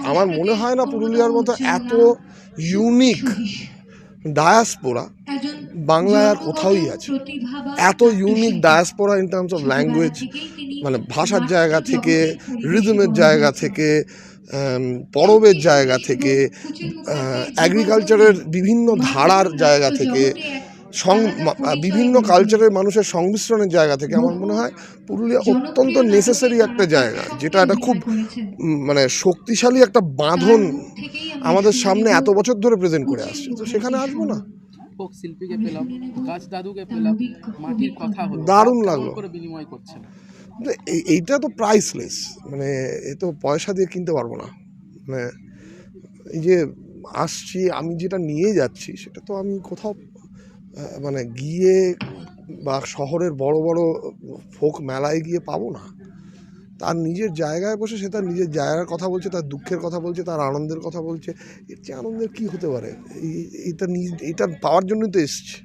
আমার মনে হয় না পুরুলিয়ার মতো এত ইউনিক ডায়াসপোরা বাংলায় আর কোথাওই আছে। এত unique diaspora in terms of language, মানে ভাষার জায়গা থেকে, রিদমের জায়গা থেকে, পরবের জায়গা থেকে, অ্যাগ্রিকালচারের বিভিন্ন ধারার জায়গা থেকে, বিভিন্ন কালচারের মানুষের সংমিশ্রণের জায়গা থেকে আমার মনে হয় পুরুলিয়া অত্যন্ত নেসেসারি একটা জায়গা, যেটা একটা খুব মানে শক্তিশালী একটা বাঁধন আমাদের সামনে এত বছর ধরে প্রেজেন্ট করে আসছে। তো সেখানে আসবো না? ফোক শিল্পীকে পেলাম, গাছ দাদুকে পেলাম, মাটির কথা হলো, দারুণ লাগলো। করে বিনিময় করছেন। এইটা তো প্রাইসলেস, মানে এ তো পয়সা দিয়ে কিনতে পারবো না। মানে এই যে আসছি, আমি যেটা নিয়ে যাচ্ছি সেটা তো আমি কোথাও মানে গিয়ে বা শহরের বড় বড় ফোক মেলায় গিয়ে পাবো না। তার নিজের জায়গায় বসে সে তার নিজের জায়গার কথা বলছে, তার দুঃখের কথা বলছে, তার আনন্দের কথা বলছে। এর চেয়ে আনন্দের কী হতে পারে? এটা পাওয়ার জন্যই তো এসছে।